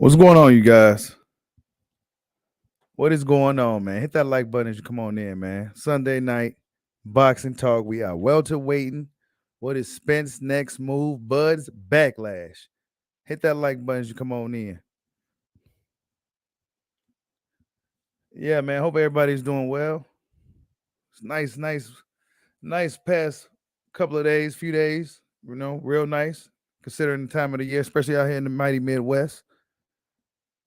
What's going on, you guys? What is going on, man? Hit that like button as you come on in, man. Sunday night, boxing talk. We are welterwaiting. What is Spence next move? Bud's Backlash. Hit that like button as you come on in. Yeah, man. Hope everybody's doing well. It's nice past couple of days, few days. Real nice considering the time of the year, especially out here in the mighty Midwest.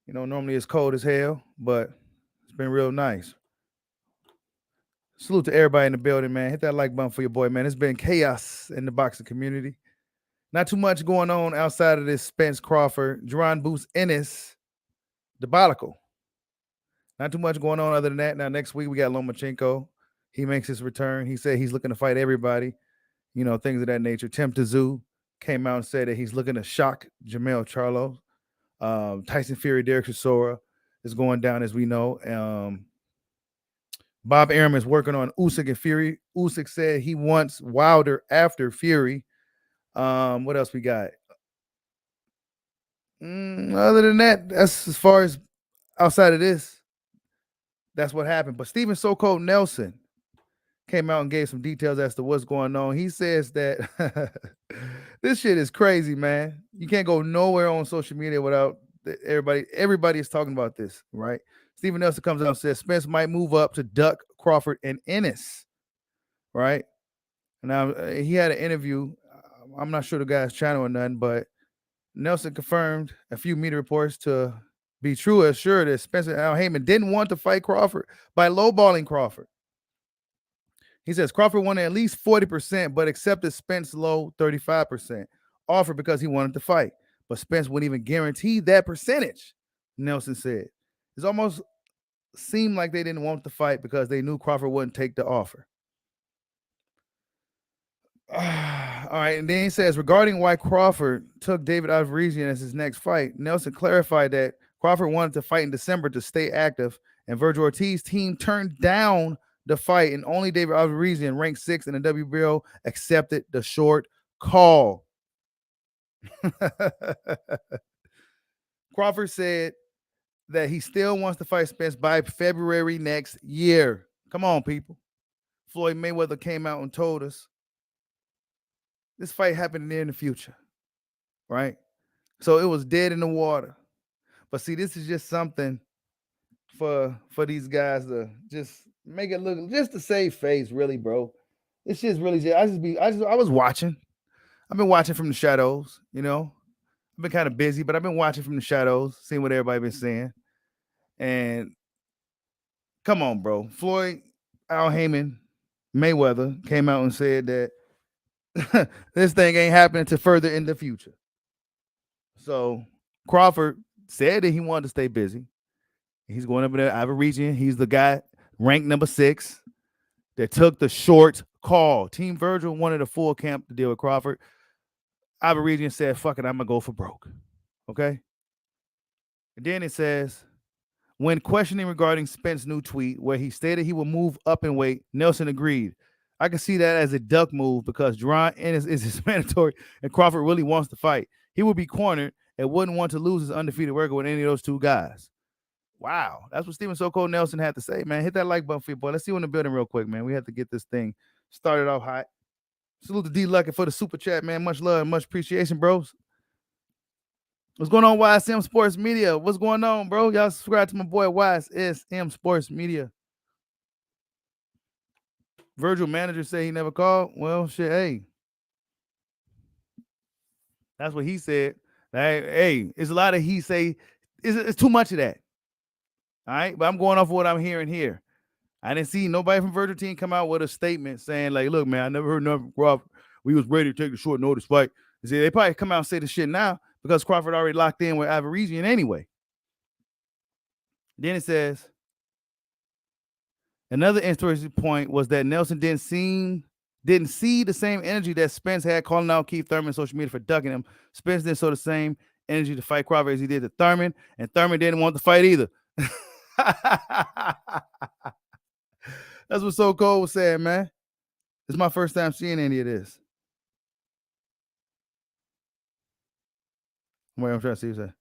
Normally it's cold as hell, but it's been real nice. Salute to everybody in the building, man. Hit that like button for your boy, man. It's been chaos in the boxing community. Not too much going on outside of this Spence Crawford, Jaron Boost Ennis debacle. Not too much going on other than that. Now, next week, we got Lomachenko. He makes his return. He said he's looking to fight everybody, things of that nature. Tim Tszyu came out and said that he's looking to shock Jamel Charlo. Tyson Fury, Derek Chisora is going down, as we know. Bob Arum is working on Usyk and Fury. Usyk said he wants Wilder after Fury. What else we got? Other than that, that's as far as outside of this. That's what happened. But Stephen So-Called Nelson came out and gave some details as to what's going on. He says that this shit is crazy, man. You can't go nowhere on social media without everybody is talking about this, right? Stephen Nelson comes out and says Spence might move up to duck Crawford and Ennis, right? Now, he had an interview. I'm not sure the guy's channel or nothing, but Nelson confirmed a few media reports to be true, assured that Spencer Al Heyman didn't want to fight Crawford by lowballing Crawford. He says Crawford wanted at least 40%, but accepted Spence low 35% offer because he wanted to fight. But Spence wouldn't even guarantee that percentage, Nelson said. It almost seemed like they didn't want to fight because they knew Crawford wouldn't take the offer. All right, and then he says, regarding why Crawford took David Alvarez as his next fight, Nelson clarified that Crawford wanted to fight in December to stay active, and Virgil Ortiz's team turned down the fight, and only David Alvarez, ranked 6th in the WBO, accepted the short call. Crawford said that he still wants to fight Spence by February next year. Come on, people. Floyd Mayweather came out and told us this fight happened in the future, right? So it was dead in the water. But see, this is just something for these guys to just make it look, just to save face, really, bro. It's just really, I was watching. I've been watching from the shadows, I've been kind of busy, but I've been watching from the shadows, seeing what everybody been saying. And come on, bro. Floyd, Al Heyman, Mayweather came out and said that this thing ain't happening to further in the future. So Crawford said that he wanted to stay busy. He's going up in the Ivor region. He's the guy ranked number 6 that took the short call. Team Virgil wanted a full camp to deal with Crawford. Ivor region said, fuck it, I'm going to go for broke. Okay? And then it says, when questioning regarding Spence's new tweet where he stated he will move up in weight, Nelson agreed. I can see that as a duck move because Jaron Ennis is his mandatory and Crawford really wants to fight. He would be cornered and wouldn't want to lose his undefeated record with any of those two guys. Wow. That's what Stephen So-Called Nelson had to say, man. Hit that like button for your boy. Let's see you in the building real quick, man. We have to get this thing started off hot. Salute to D Lucky for the super chat, man. Much love and much appreciation, bros. What's going on, YSM Sports Media? What's going on, bro? Y'all subscribe to my boy YSM Sports Media. Virgil manager say he never called. Well, shit, hey. That's what he said. Hey, it's a lot of he say. It's too much of that. All right, but I'm going off of what I'm hearing here. I didn't see nobody from Virgil team come out with a statement saying, like, look, man, I never heard nothing from Crawford. We was ready to take the short notice fight. See, they probably come out and say the shit now because Crawford already locked in with Alvarez anyway. Then it says, another interesting point was that Nelson didn't see the same energy that Spence had calling out Keith Thurman on social media for ducking him. Spence didn't show the same energy to fight Crawford as he did to Thurman, and Thurman didn't want to fight either. That's what So Cold was saying, man. It's my first time seeing any of this. Wait, I'm trying to see what that.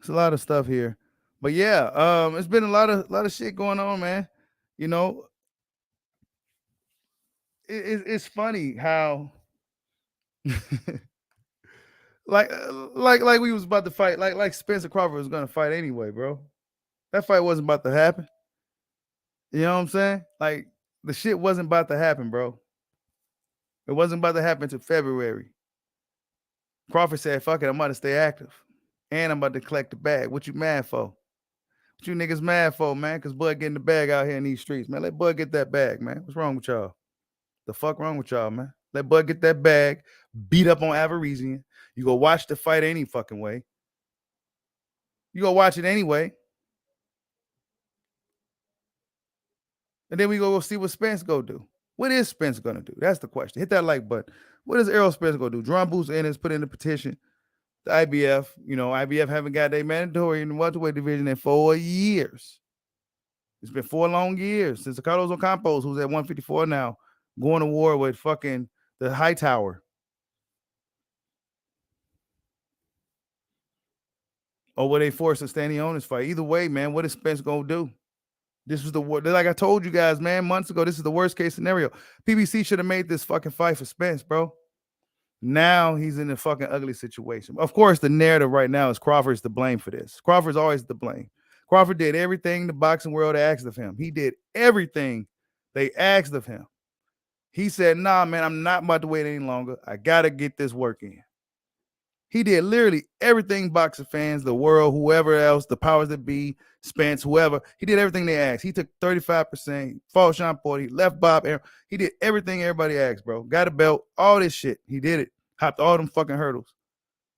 It's a lot of stuff here. But yeah, it's been a lot of shit going on, man. You know, it's funny how like we was about to fight, like Spence and Crawford was gonna fight anyway, bro. That fight wasn't about to happen. You know what I'm saying? Like the shit wasn't about to happen, bro. It wasn't about to happen until February. Crawford said, "Fuck it, I'm about to stay active, and I'm about to collect the bag." What you mad for? What you niggas mad for, man? Cause Bud getting the bag out here in these streets, man. Let Bud get that bag, man. What's wrong with y'all? The fuck wrong with y'all, man? Let Bud get that bag, beat up on Avaresian. You go watch the fight any fucking way. You go watch it anyway. And then we go see what Spence go do. What is Spence gonna do? That's the question. Hit that like button. What is Errol Spence gonna do? Jaron Boots Ennis put in the petition. The IBF, IBF haven't got their mandatory in the welterweight division in 4 years. It's been 4 long years since Carlos Ocampos, who's at 154 now, going to war with fucking the Hightower. Or were they forced to stand on this fight? Either way, man, what is Spence gonna do? This was the like I told you guys, man, months ago. This is the worst case scenario. PBC should have made this fucking fight for Spence, bro. Now he's in a fucking ugly situation. Of course, the narrative right now is Crawford's to blame for this. Crawford's always to blame. Crawford did everything the boxing world asked of him. He did everything they asked of him. He said, "Nah, man, I'm not about to wait any longer. I gotta get this work in." He did literally everything boxing fans, the world, whoever else, the powers that be, Spence, whoever. He did everything they asked. He took 35%, fought Sean Porter, left Bob Aaron. He did everything everybody asked, bro. Got a belt, all this shit. He did it. Hopped all them fucking hurdles.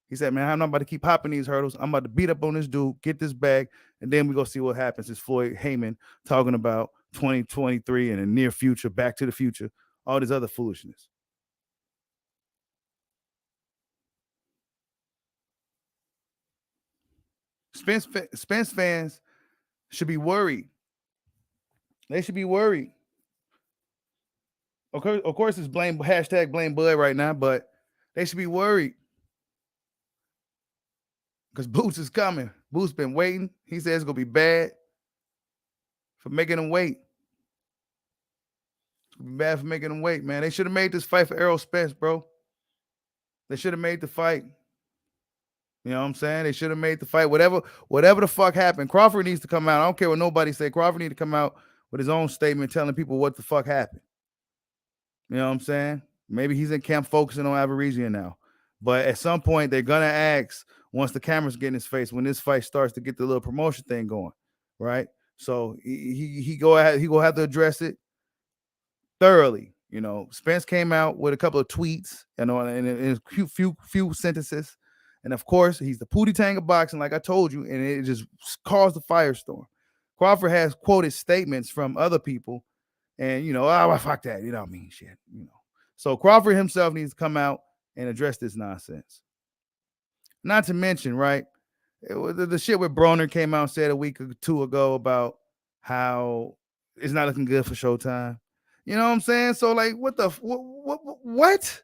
He said, "Man, I'm not about to keep hopping these hurdles. I'm about to beat up on this dude, get this bag, and then we go see what happens." It's Floyd Heyman talking about 2023 and the near future, back to the future, all this other foolishness. Spence fans should be worried. They should be worried. Of course, it's blame Bud right now, but they should be worried because Boots is coming. Boots been waiting. He says it's gonna be bad for making him wait. It's gonna be bad for making him wait, man. They should have made this fight for Errol Spence, bro. They should have made the fight. You know what I'm saying? They should have made the fight. Whatever the fuck happened, Crawford needs to come out. I don't care what nobody say. Crawford needs to come out with his own statement telling people what the fuck happened. You know what I'm saying? Maybe he's in camp focusing on Avaresian now. But at some point, they're going to ask, once the cameras get in his face, when this fight starts to get the little promotion thing going, right? So he go have to address it thoroughly. Spence came out with a couple of tweets, and a few sentences. And of course, he's the Pootie Tang of boxing, like I told you, and it just caused a firestorm. Crawford has quoted statements from other people, and fuck that, what I mean, shit, So Crawford himself needs to come out and address this nonsense. Not to mention, right, the shit with Broner came out and said a week or 2 ago about how it's not looking good for Showtime. You know what I'm saying? So like, what?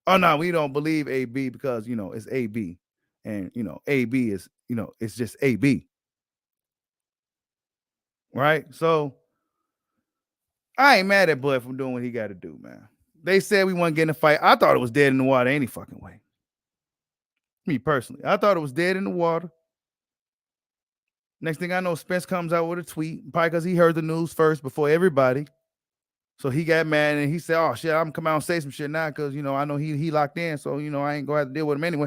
Oh no, we don't believe AB because it's AB, and AB is it's just AB, right? So I ain't mad at Bud for doing what he got to do, man. They said we weren't getting a fight. I thought it was dead in the water any fucking way. Me personally, I thought it was dead in the water. Next thing I know, Spence comes out with a tweet, probably because he heard the news first before everybody. So he got mad and he said, "Oh shit, I'm gonna come out and say some shit now because I know he locked in, so I ain't gonna have to deal with him anyway."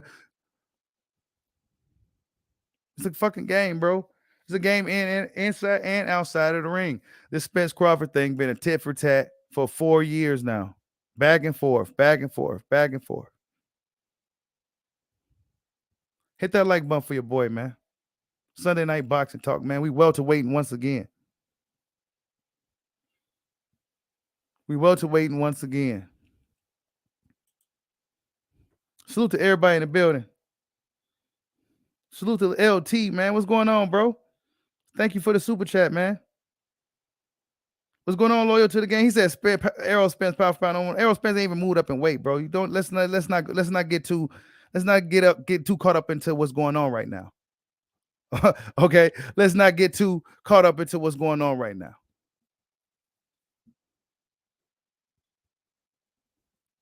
It's a fucking game, bro. It's a game inside and outside of the ring. This Spence Crawford thing been a tit for tat for 4 years now. Back and forth, back and forth, back and forth. Hit that like button for your boy, man. Sunday Night Boxing Talk, man. We welterweighting once again. Salute to everybody in the building. Salute to LT, man. What's going on, bro? Thank you for the super chat, man. What's going on, loyal to the game? He said Errol Spence power pound on. Errol Spence ain't even moved up in weight, bro. You don't let's not get too caught up into what's going on right now. Okay, let's not get too caught up into what's going on right now.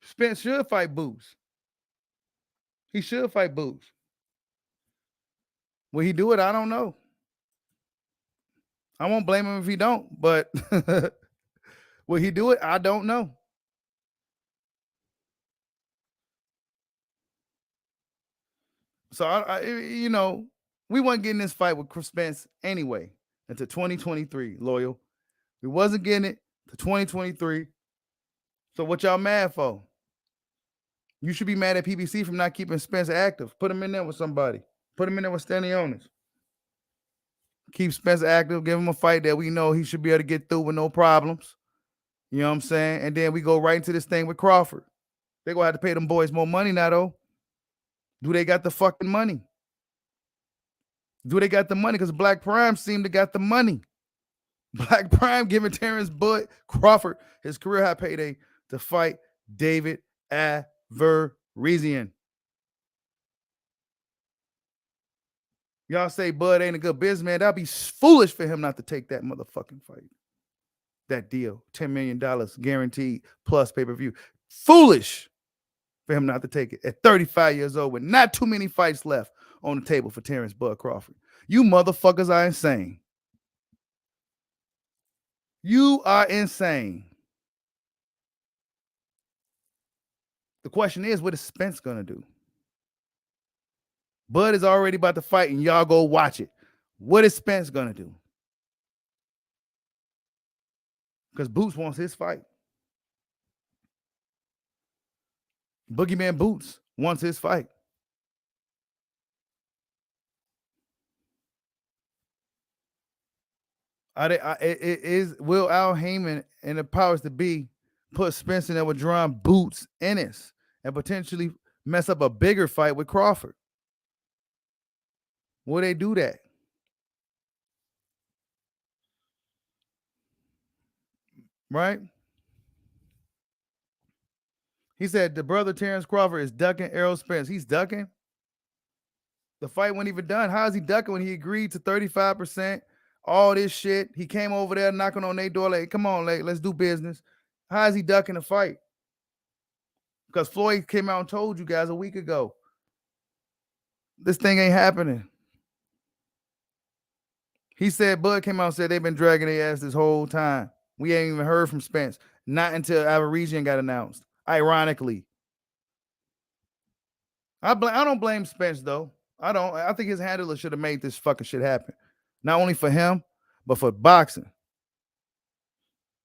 Spence should fight Boots. He should fight Boots. Will he do it? I don't know. I won't blame him if he don't, but will he do it? I don't know. So you know, we weren't getting this fight with Chris Spence anyway until 2023. Loyal, we wasn't getting it to 2023. So what y'all mad for? You should be mad at PBC from not keeping Spence active. Put him in there with somebody. Put him in there with Stanley Onis. Keep Spence active. Give him a fight that we know he should be able to get through with no problems. You know what I'm saying? And then we go right into this thing with Crawford. They're going to have to pay them boys more money now, though. Do they got the fucking money? Do they got the money? Because Black Prime seemed to got the money. Black Prime giving Terrence Bud Crawford his career high payday to fight David Averesian. Y'all say Bud ain't a good businessman. That'd be foolish for him not to take that motherfucking fight. That deal, $10 million guaranteed plus pay-per-view. Foolish for him not to take it at 35 years old with not too many fights left on the table for Terrence Bud Crawford. You motherfuckers are insane. You are insane. The question is, what is Spence going to do? Bud is already about to fight and y'all go watch it. What is Spence going to do? Because Boots wants his fight. Boogeyman Boots wants his fight. Will Al Heyman and the powers that be put Spence in there with Jaron Boots, Ennis, and potentially mess up a bigger fight with Crawford? Will they do that? Right? He said the brother Terrence Crawford is ducking Errol Spence. He's ducking? The fight wasn't even done. How is he ducking when he agreed to 35%? All this shit. He came over there knocking on their door like, come on, like, let's do business. How is he ducking the fight? Because Floyd came out and told you guys a week ago, this thing ain't happening. He said, Bud came out and said they've been dragging their ass this whole time. We ain't even heard from Spence. Not until Averesian got announced. Ironically. I don't blame Spence, though. I don't. I think his handler should have made this fucking shit happen. Not only for him, but for boxing.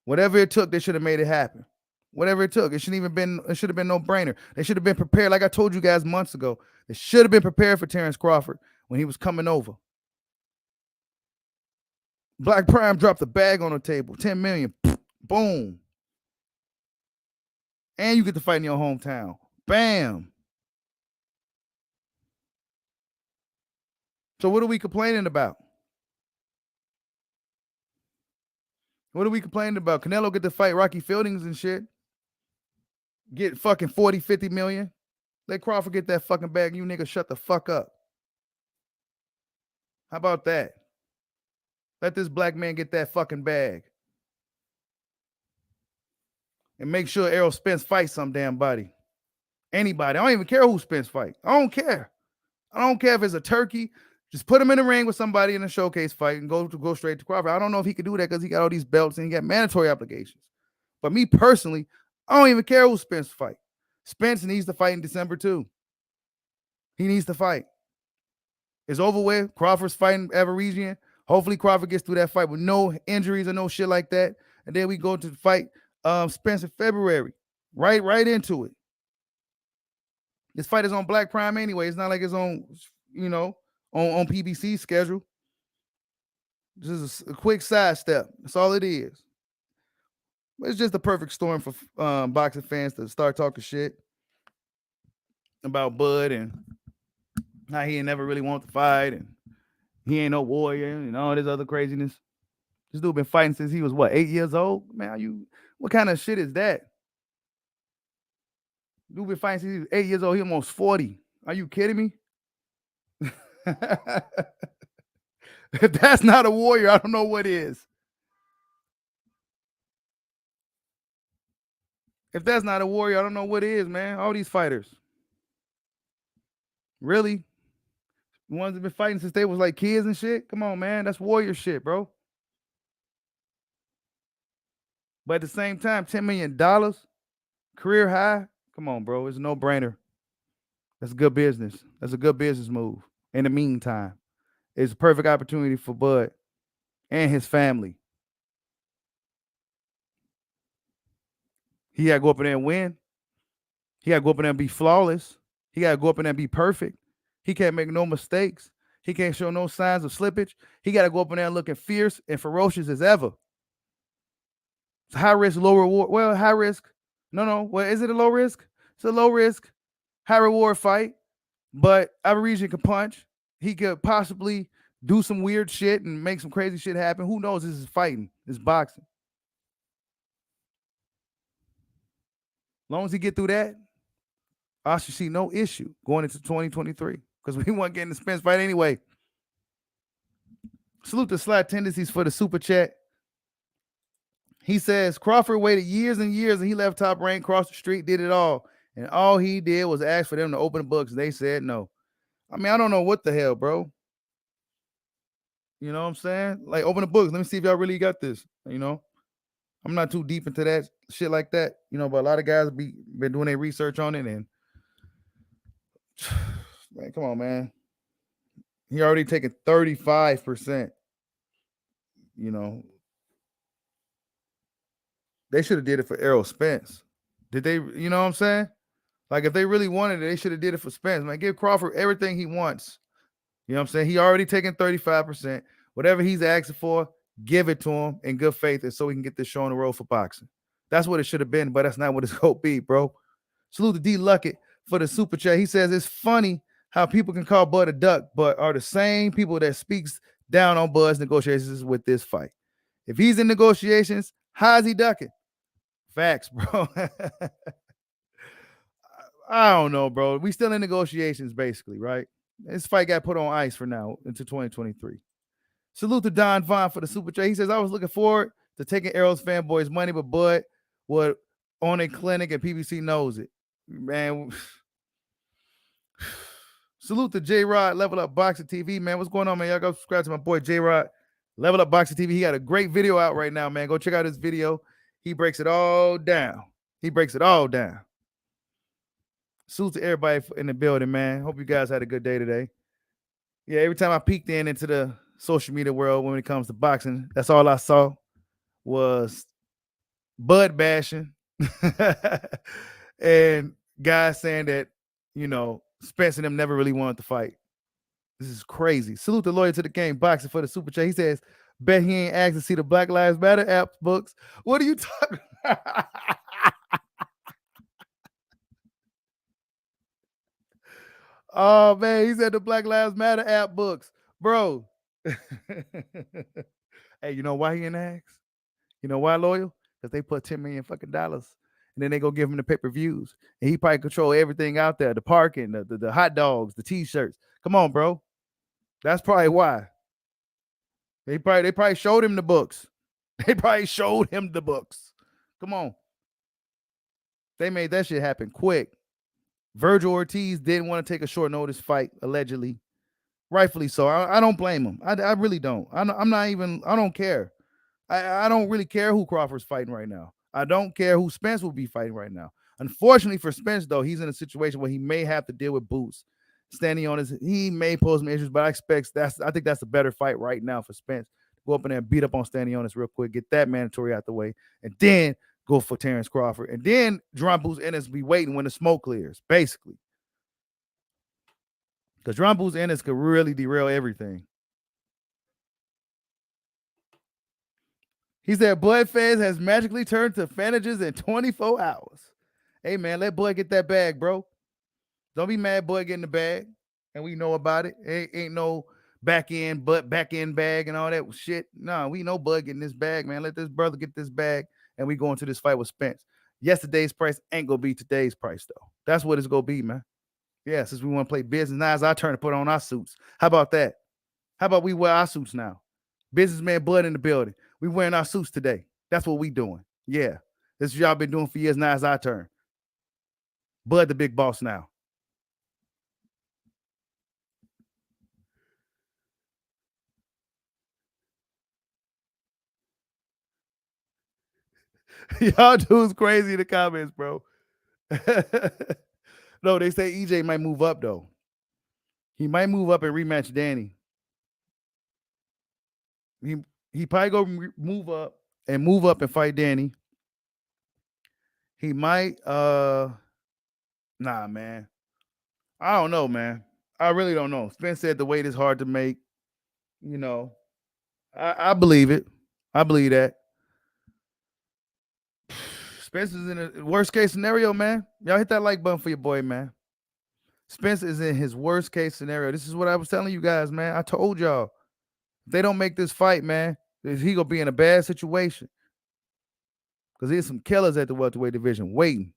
Whatever it took, they should have made it happen. Whatever it took. It should have been no brainer. They should have been prepared, like I told you guys months ago. They should have been prepared for Terrence Crawford when he was coming over. Black Prime dropped the bag on the table. 10 million. Boom. And you get to fight in your hometown. Bam. So what are we complaining about? What are we complaining about? Canelo get to fight Rocky Fieldings and shit. Get fucking 40, 50 million. Let Crawford get that fucking bag. You niggas shut the fuck up. How about that? Let this black man get that fucking bag. And make sure Errol Spence fights some damn body. Anybody. I don't even care who Spence fight. I don't care. I don't care if it's a turkey. Just put him in the ring with somebody in a showcase fight and go straight to Crawford. I don't know if he could do that because he got all these belts and he got mandatory obligations. But me personally, I don't even care who Spence fight. Spence needs to fight in December too. He needs to fight. It's over with. Crawford's fighting Averesian. Hopefully Crawford gets through that fight with no injuries or no shit like that. And then we go to fight Spence in February. Right into it. This fight is on Black Prime anyway. It's not like it's on, on PBC schedule. This is a quick sidestep. That's all it is. It's just the perfect storm for boxing fans to start talking shit about Bud and how he ain't never really want to fight and he ain't no warrior and all this other craziness. This dude been fighting since he was 8 years old? Man, what kind of shit is that? Dude been fighting since he was 8 years old. He almost 40. Are you kidding me? If that's not a warrior, I don't know what is. If that's not a warrior, I don't know what is, man. All these fighters. Really? The ones that been fighting since they was like kids and shit? Come on, man. That's warrior shit, bro. But at the same time, $10 million, career high. Come on, bro. It's a no-brainer. That's good business. That's a good business move. In the meantime, it's a perfect opportunity for Bud and his family. He got to go up in there and win. He got to go up in there and be flawless. He got to go up in there and be perfect. He can't make no mistakes. He can't show no signs of slippage. He got to go up in there looking fierce and ferocious as ever. It's high risk, low reward. Well, high risk. No. Well, is it a low risk? It's a low risk, high reward fight. But Aborigine can punch. He could possibly do some weird shit and make some crazy shit happen. Who knows? This is fighting. This is boxing. As long as he get through that, I should see no issue going into 2023 because we weren't getting the Spence fight anyway. Salute the Sly Tendencies for the super chat. He says Crawford waited years and years and he left Top Rank, crossed the street, did it all. And all he did was ask for them to open the books. They said no. I mean, I don't know what the hell, bro. You know what I'm saying? Like, open the books. Let me see if y'all really got this. You know, I'm not too deep into that shit like that. You know, but a lot of guys been doing their research on it. And, man, come on, man. He already taken 35%. You know, they should have did it for Errol Spence. Did they? You know what I'm saying? Like, if they really wanted it, they should have did it for Spence. Man, give Crawford everything he wants. You know what I'm saying? He already taken 35%. Whatever he's asking for, give it to him in good faith, and so we can get this show on the road for boxing. That's what it should have been, but that's not what it's going to be, bro. Salute to D. Luckett for the super chat. He says it's funny how people can call Bud a duck, but are the same people that speaks down on Bud's negotiations with this fight. If he's in negotiations, how is he ducking? Facts, bro. I don't know, bro. We still in negotiations, basically, right? This fight got put on ice for now into 2023. Salute to Don Vaughn for the super chat. He says, I was looking forward to taking Errol's fanboys' money, but Bud would own a clinic and PBC knows it. Man. Salute to J-Rod, Level Up Boxing TV, man. What's going on, man? Y'all go subscribe to my boy J-Rod, Level Up Boxing TV. He got a great video out right now, man. Go check out his video. He breaks it all down. Salute to everybody in the building, man. Hope you guys had a good day today. Yeah, every time I peeked into the social media world when it comes to boxing, that's all I saw was Bud bashing and guys saying that, you know, Spence and them never really wanted to fight. This is crazy. Salute the Lawyer to the Game Boxing for the super chat. He says, bet he ain't asked to see the Black Lives Matter app books. What are you talking about? Oh, man, he said the Black Lives Matter app books. Bro. Hey, you know why he didn't ask? You know why, Loyal? Because they put $10 million fucking dollars, and then they go give him the pay-per-views. And he probably control everything out there, the parking, the hot dogs, the T-shirts. Come on, bro. That's probably why. They probably showed him the books. Come on. They made that shit happen quick. Virgil Ortiz didn't want to take a short notice fight, allegedly. Rightfully so. I don't blame him. I really don't. I don't care. I don't really care who Crawford's fighting right now. I don't care who Spence will be fighting right now. Unfortunately for Spence, though, he's in a situation where he may have to deal with Boots standing on his. He may pose some issues, but I think that's a better fight right now for Spence. Go up in there and beat up on Stanionis real quick, get that mandatory out the way, and then go for Terrence Crawford. And then Jaron Boots Ennis be waiting when the smoke clears, basically. Because Jaron Boots Ennis could really derail everything. He said, Bud fans has magically turned to Fanages in 24 hours. Hey, man, let Bud get that bag, bro. Don't be mad Bud getting the bag, and we know about it. Ain't no back end bag and all that shit. No, we know Bud getting this bag, man. Let this brother get this bag, and we go into this fight with Spence. Yesterday's price ain't going to be today's price, though. That's what it's going to be, man. Yeah, since we want to play business, now it's our turn to put on our suits. How about that? How about we wear our suits now? Businessman Bud in the building. We wearing our suits today. That's what we doing. Yeah. This is what y'all been doing for years. Now it's our turn. Bud the big boss now. Y'all dudes crazy in the comments, bro. No, they say EJ might move up though. He might move up and rematch Danny. He he probably go move up and fight Danny. He might nah, man. I don't know, man. I really don't know. Spence said the weight is hard to make. You know, I believe it. I believe that. Spence is in a worst case scenario, man. Y'all hit that like button for your boy, man. Spence is in his worst case scenario. This is what I was telling you guys, man. I told y'all. If they don't make this fight, man, he gonna be in a bad situation. Because there's some killers at the welterweight division waiting.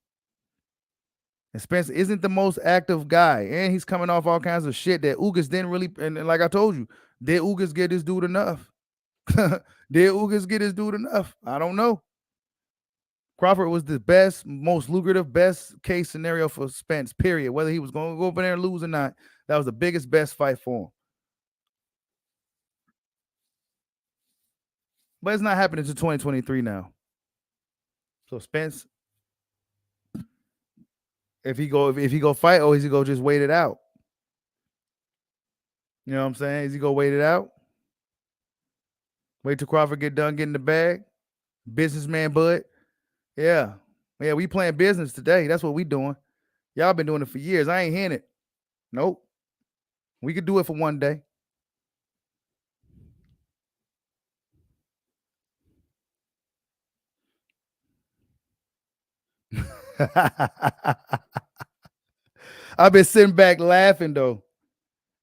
And Spence isn't the most active guy. And he's coming off all kinds of shit that Ugas didn't really, and like I told you, did Ugas get this dude enough? Did Ugas get his dude enough? I don't know. Crawford was the best, most lucrative, best case scenario for Spence, period. Whether he was going to go over there and lose or not, that was the biggest, best fight for him. But it's not happening until 2023 now. So Spence, if he go fight, or is he go just wait it out? You know what I'm saying? Is he go wait it out? Wait till Crawford get done getting the bag? Businessman Bud? Yeah. Yeah, we playing business today. That's what we doing. Y'all been doing it for years. I ain't hearing it. Nope. We could do it for one day. I've been sitting back laughing though.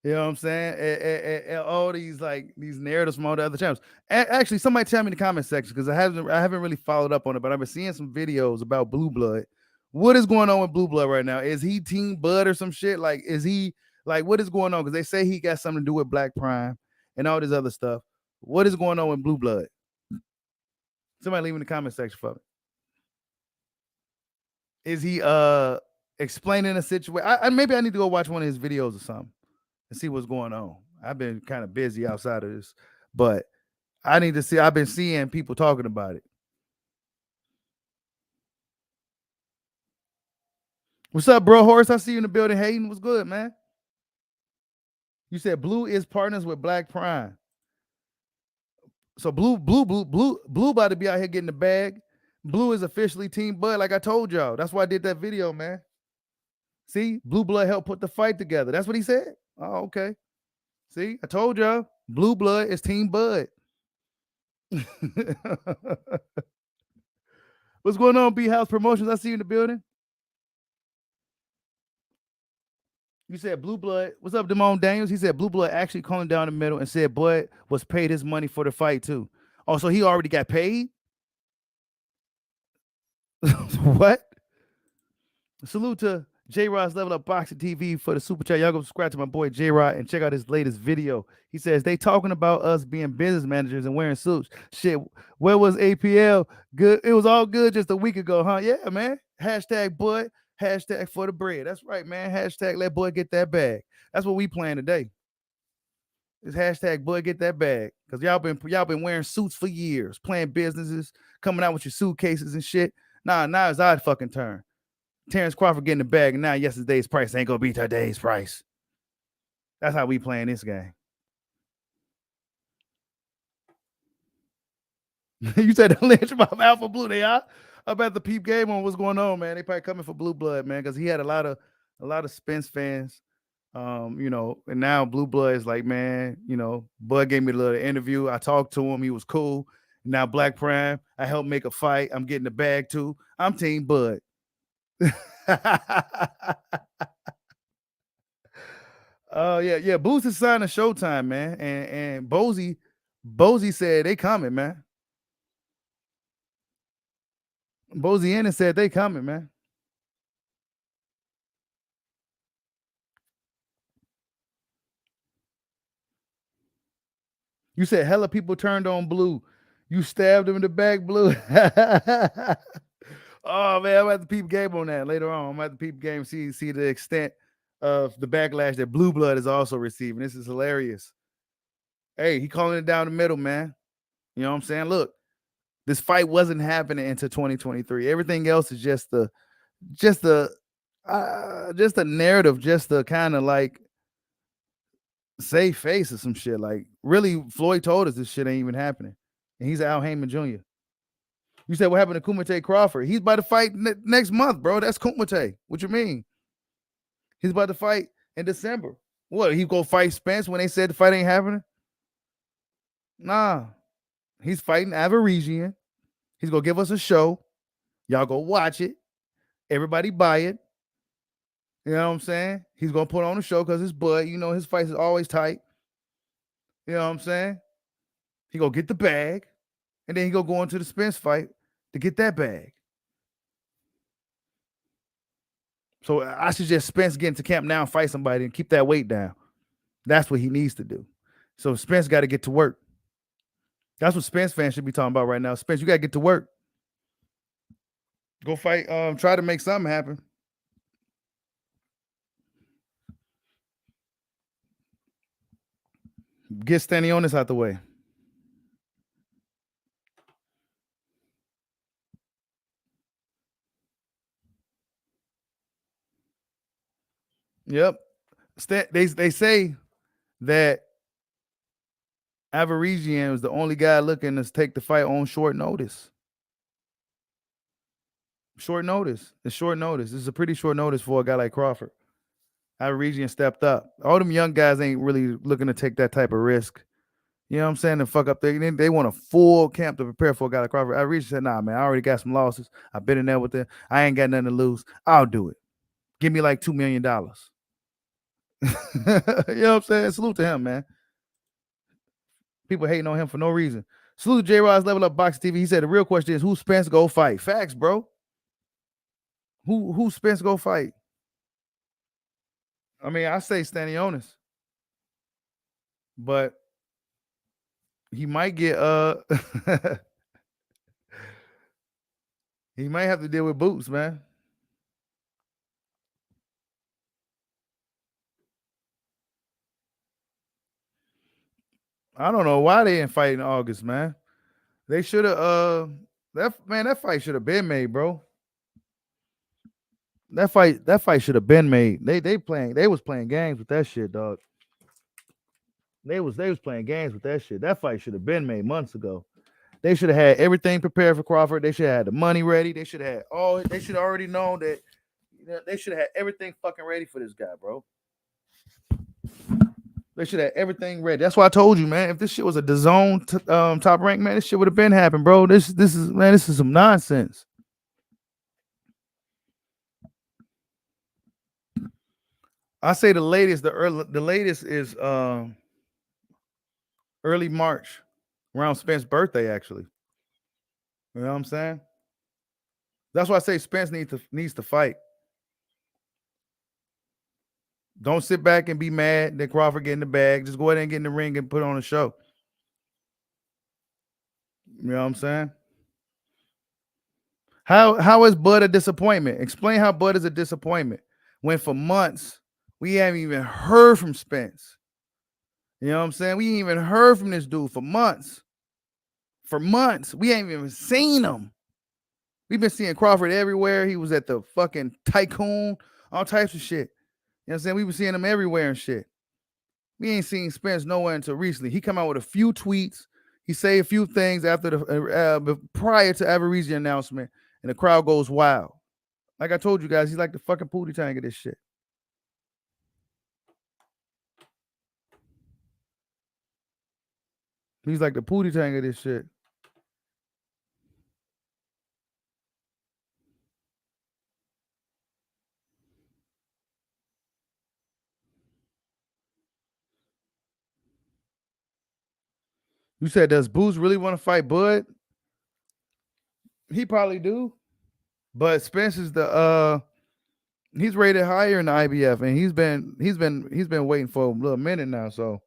You know what I'm saying? And all these like these narratives from all the other channels. Actually, somebody tell me in the comment section because I haven't really followed up on it, but I've been seeing some videos about Blue Blood. What is going on with Blue Blood right now? Is he Team Bud or some shit? Like, is he like what is going on? Because they say he got something to do with Black Prime and all this other stuff. What is going on with Blue Blood? Somebody leave in the comment section for me. Is he explaining a situation? Maybe I need to go watch one of his videos or something and see what's going on. I've been kind of busy outside of this, but I need to see. I've been seeing people talking about it. What's up, bro? Horace, I see you in the building. Hayden, what's good, man? You said Blue is partners with Black Prime. So Blue about to be out here getting the bag. Blue is officially Team Bud, like I told y'all. That's why I did that video, man. See, Blue Blood helped put the fight together. That's what he said. Oh, okay. See, I told y'all. Blue Blood is Team Bud. What's going on, B House Promotions? I see you in the building. You said Blue Blood. What's up, Damone Daniels? He said Blue Blood actually calling down the middle and said Bud was paid his money for the fight too. Oh, so he already got paid? What? Salute to J Rod's Level Up Boxing TV for the super chat. Y'all go subscribe to my boy J Rod and check out his latest video. He says they talking about us being business managers and wearing suits. Shit, where was APL? Good. It was all good just a week ago, huh? Yeah, man. Hashtag Bud. Hashtag for the bread. That's right, man. Hashtag let Bud get that bag. That's what we playing today. It's hashtag Bud get that bag. Because y'all been wearing suits for years, playing businesses, coming out with your suitcases and shit. Now it's our fucking turn. Terrence Crawford getting the bag, and now yesterday's price ain't gonna be today's price. That's how we playing this game. You said the lynch about Alpha Blue. They are. I bet the peep game on what's going on, man. They probably coming for Blue Blood, man, because he had a lot of Spence fans. You know, and now Blue Blood is like, man, you know, Bud gave me a little interview. I talked to him. He was cool. Now Black Prime, I helped make a fight. I'm getting the bag too. I'm Team Bud. Yeah. Boost is signing Showtime, man. And Bozy said they coming, man. Bozy Ennis said they coming, man. You said hella people turned on Blue. You stabbed him in the back, Blue. Oh man, I'm at the peep game on that later on. I'm at the peep game, see the extent of the backlash that Blue Blood is also receiving. This is hilarious. Hey, he calling it down the middle, man. You know what I'm saying? Look, this fight wasn't happening until 2023. Everything else is just the narrative, just the kind of like save face or some shit. Like, really, Floyd told us this shit ain't even happening. And he's Al Heyman Jr. You said what happened to Kumite Crawford? He's about to fight next month, bro. That's Kumite. What you mean? He's about to fight in December. What? He go fight Spence when they said the fight ain't happening? Nah. He's fighting Avaresian. He's gonna give us a show. Y'all go watch it. Everybody buy it. You know what I'm saying? He's gonna put on a show because his bud, you know, his fights is always tight. You know what I'm saying? He gonna get the bag, and then he gonna go into the Spence fight to get that bag. So I suggest Spence get into camp now and fight somebody and keep that weight down. That's what he needs to do. So Spence got to get to work. That's what Spence fans should be talking about right now. Spence, you got to get to work. Go fight. Try to make something happen. Get Stanionis out the way. Yep. They say that Avaresian was the only guy looking to take the fight on short notice. Short notice. It's short notice. This is a pretty short notice for a guy like Crawford. Avaresian stepped up. All them young guys ain't really looking to take that type of risk. You know what I'm saying? And fuck up. They want a full camp to prepare for a guy like Crawford. Avaresian said, nah, man, I already got some losses. I've been in there with them. I ain't got nothing to lose. I'll do it. Give me like $2 million. You know what I'm saying? Salute to him, man. People hating on him for no reason. Salute to J-Rod's Level Up Boxing TV. He said the real question is, who Spence go fight? Facts, bro. Who Spence go fight? I mean, I say Stanionis. But he might get he might have to deal with Boots, man. I don't know why they didn't fight in August, man. They should have that fight should have been made, bro. That fight should have been made. They was playing games with that shit, dog. They was playing games with that shit. That fight should have been made months ago. They should have had everything prepared for Crawford. They should have had the money ready. They should have had they should have already known that, you know, they should have had everything fucking ready for this guy, bro. They should have everything ready. That's why I told you, man. If this shit was a DAZN top rank, man, this shit would have been happened, bro. This is some nonsense. I say the latest is early March, around Spence's birthday, actually. You know what I'm saying? That's why I say Spence needs to fight. Don't sit back and be mad that Crawford get in the bag. Just go ahead and get in the ring and put on a show. You know what I'm saying? How is Bud a disappointment? Explain how Bud is a disappointment when for months we haven't even heard from Spence. You know what I'm saying? We ain't even heard from this dude for months. For months. We ain't even seen him. We've been seeing Crawford everywhere. He was at the fucking Tycoon, all types of shit. You know what I'm saying? We been seeing him everywhere and shit. We ain't seen Spence nowhere until recently. He come out with a few tweets. He say a few things after the prior to Avaresian announcement, and the crowd goes wild. Like I told you guys, he's like the fucking Pootie Tang of this shit. He's like the Pootie Tang of this shit. You said, does Boots really want to fight Bud? He probably do. But Spence is he's rated higher in the IBF, and he's been waiting for a little minute now. So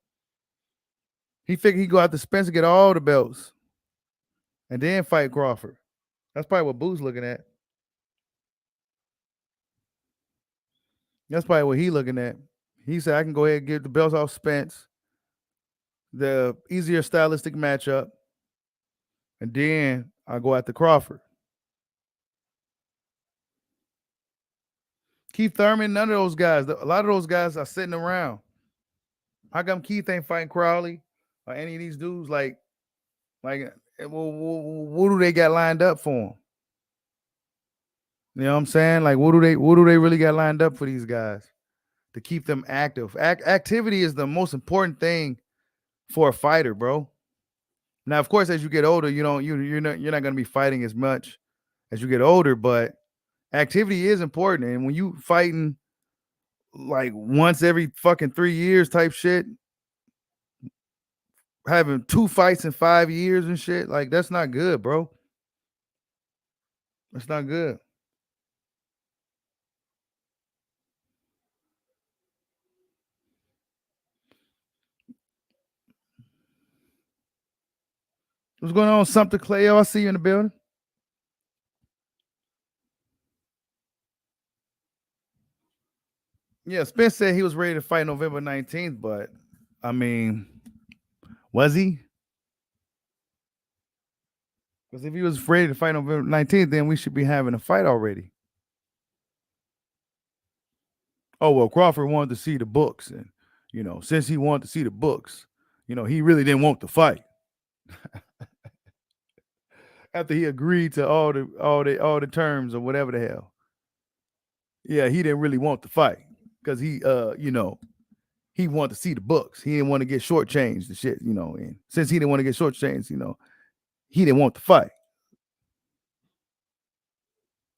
He figured he'd go out to Spence and get all the belts and then fight Crawford. That's probably what Boo's looking at. That's probably what he's looking at. He said, I can go ahead and get the belts off Spence, the easier stylistic matchup, and then I'll go after Crawford. Keith Thurman, none of those guys. A lot of those guys are sitting around. How come Keith ain't fighting Crowley or any of these dudes? Like, what do they got lined up for him? You know what I'm saying? Like, what do they really got lined up for these guys to keep them active? Activity is the most important thing for a fighter, bro. Now, of course, as you get older, you're not going to be fighting as much as you get older, but activity is important. And when you fighting like once every fucking 3 years type shit, having 2 fights in 5 years and shit, like that's not good, bro. That's not good. What's going on, Sumter Clay? I see you in the building. Yeah, Spence said he was ready to fight November 19th, but I mean, was he? Because if he was ready to fight November 19th, then we should be having a fight already. Oh, well, Crawford wanted to see the books. And, since he wanted to see the books, he really didn't want to fight. After he agreed to all the terms or whatever the hell. Yeah, he didn't really want to fight because he wanted to see the books. He didn't want to get shortchanged and shit, and since he didn't want to get shortchanged, he didn't want to fight.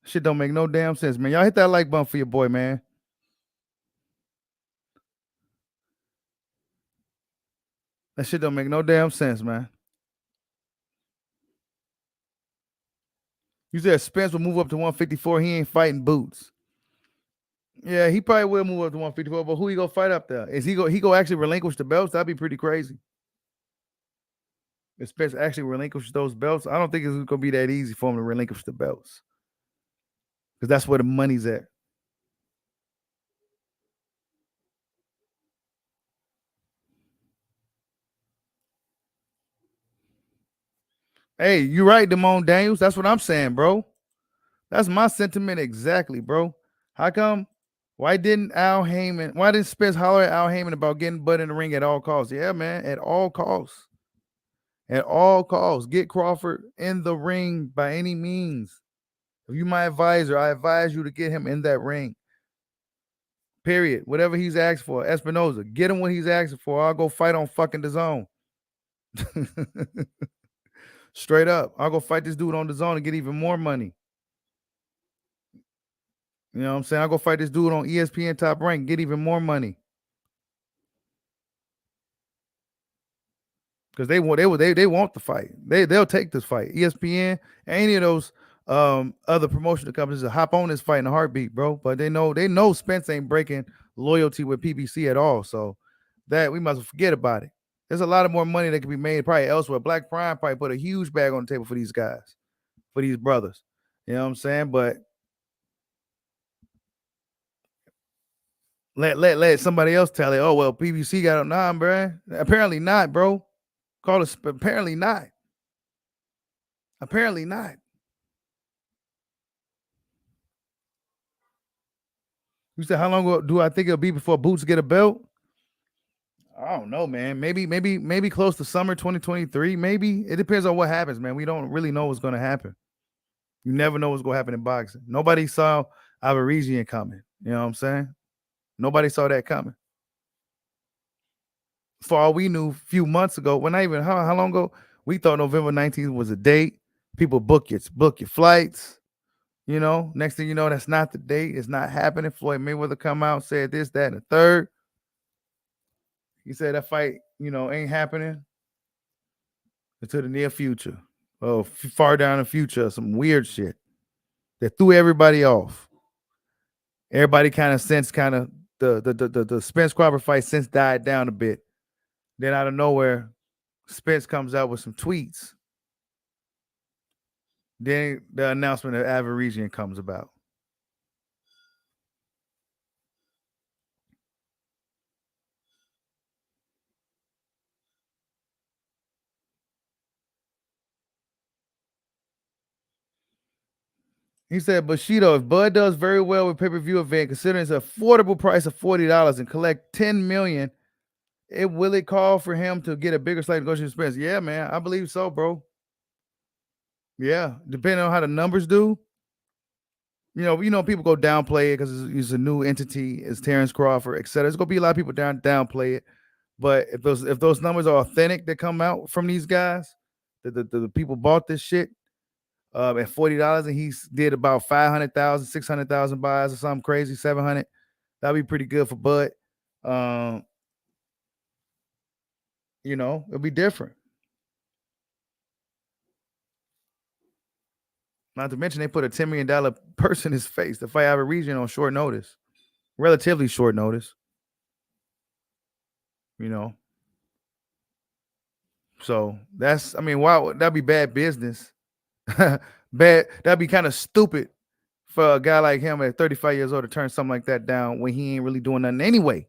Shit don't make no damn sense, man. Y'all hit that like button for your boy, man. That shit don't make no damn sense, man. You said Spence will move up to 154. He ain't fighting Boots. Yeah, he probably will move up to 154, but who he gonna fight up there? Is he go actually relinquish the belts? That'd be pretty crazy. If Spence actually relinquish those belts, I don't think it's gonna be that easy for him to relinquish the belts. Because that's where the money's at. Hey, you're right, Damone Daniels. That's what I'm saying, bro. That's my sentiment exactly, bro. How come? Why didn't Spence holler at Al Heyman about getting butt in the ring at all costs? Yeah, man, at all costs. At all costs. Get Crawford in the ring by any means. If you're my advisor, I advise you to get him in that ring. Period. Whatever he's asked for. Espinoza, get him what he's asking for. I'll go fight on fucking DAZN. Straight up. I'll go fight this dude on DAZN and get even more money. You know what I'm saying? I'll go fight this dude on ESPN Top Rank, get even more money. Because they want the fight. They'll take this fight. ESPN, any of those other promotional companies will hop on this fight in a heartbeat, bro. But they know Spence ain't breaking loyalty with PBC at all. So that we must forget about it. There's a lot of more money that can be made probably elsewhere. Black Prime probably put a huge bag on the table for these guys, for these brothers. You know what I'm saying? But let somebody else tell it. Oh, well, PBC got it. Nah, bro. Apparently not, bro. Call it apparently not. Apparently not. You said how long do I think it'll be before Boots get a belt? I don't know, man. Maybe close to summer 2023. Maybe it depends on what happens, man. We don't really know what's going to happen. You never know what's going to happen in boxing. Nobody saw Averizian coming. You know what I'm saying? Nobody saw that coming. For all we knew, a few months ago, when not even how long ago, we thought November 19th was a date. People book your flights. Next thing you know, that's not the date. It's not happening. Floyd Mayweather come out, said this, that, and the third. He said that fight, ain't happening until the near future. Oh, far down in the future, some weird shit that threw everybody off. Everybody kind of the Spence Crawford fight since died down a bit. Then out of nowhere, Spence comes out with some tweets. Then the announcement of Averesian comes about. He said, Bushido, if Bud does very well with pay-per-view event, considering its affordable price of $40 and collect $10 million, will it call for him to get a bigger slate negotiation expense? Yeah, man, I believe so, bro. Yeah, depending on how the numbers do. You know, people go downplay it because it's a new entity, it's Terrence Crawford, etc. There's gonna be a lot of people downplay it. But if those numbers are authentic that come out from these guys, the people bought this shit at $40 and he did about 500,000, 600,000 buys or something crazy, 700. That'd be pretty good for Bud. You know, it'll be different. Not to mention they put a $10 million purse in his face to fight Averesian on short notice, relatively short notice. You know, so that's, I mean, why that'd be bad business. That'd be kind of stupid for a guy like him at 35 years old to turn something like that down when he ain't really doing nothing anyway.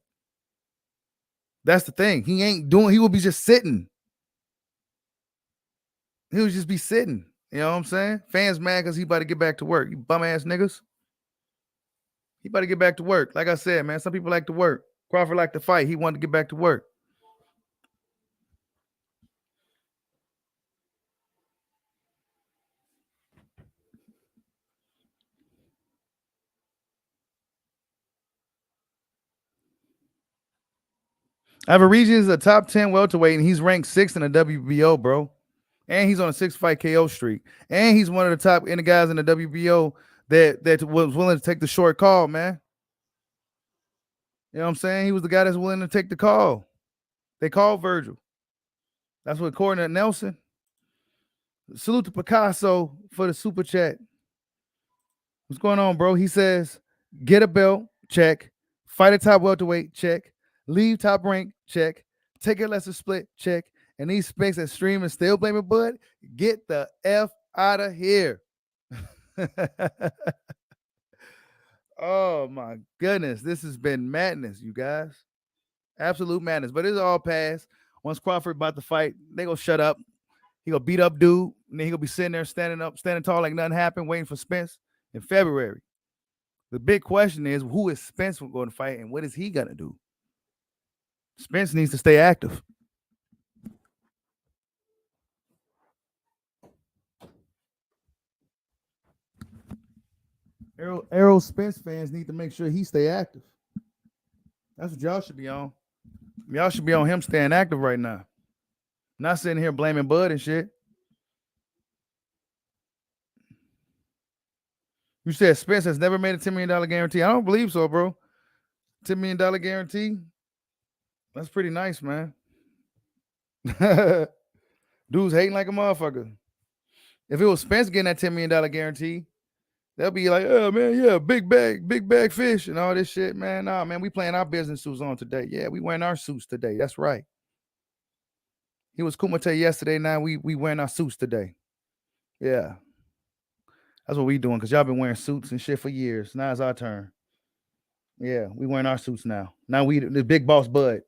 That's the thing. He would be just sitting. He would just be sitting. You know what I'm saying? Fans mad because he about to get back to work. You bum ass niggas. He about to get back to work. Like I said, man, some people like to work. Crawford liked to fight. He wanted to get back to work. Averesian is a top 10 welterweight, and he's ranked 6th in the WBO, bro. And he's on a 6-fight KO streak. And he's one of the top end guys in the WBO that was willing to take the short call, man. You know what I'm saying? He was the guy that's willing to take the call. They called Virgil. That's what according to Nelson. Salute to Picasso for the super chat. What's going on, bro? He says, get a belt, check. Fight a top welterweight, check. Leave top rank, check. Take a lesser split, check. And these specs that stream and still blaming Bud, get the F out of here. Oh my goodness. This has been madness, you guys. Absolute madness. But it's all past. Once Crawford about to fight, they gonna shut up. He gonna beat up dude, and then he gonna be sitting there standing tall like nothing happened, waiting for Spence in February. The big question is, who is Spence going to fight, and what is he gonna do? Spence needs to stay active. Errol Spence fans need to make sure he stay active. That's what y'all should be on. Y'all should be on him staying active right now. Not sitting here blaming Bud and shit. You said Spence has never made a $10 million guarantee. I don't believe so, bro. $10 million guarantee? That's pretty nice, man. Dude's hating like a motherfucker. If it was Spence getting that $10 million guarantee, they'll be like, oh, man, yeah, big bag fish and all this shit, man. Nah, man, we playing our business suits on today. Yeah, we wearing our suits today. That's right. He was Kumite yesterday. Now we wearing our suits today. Yeah. That's what we doing, because y'all been wearing suits and shit for years. Now it's our turn. Yeah, we wearing our suits now. Now we the big boss Bud.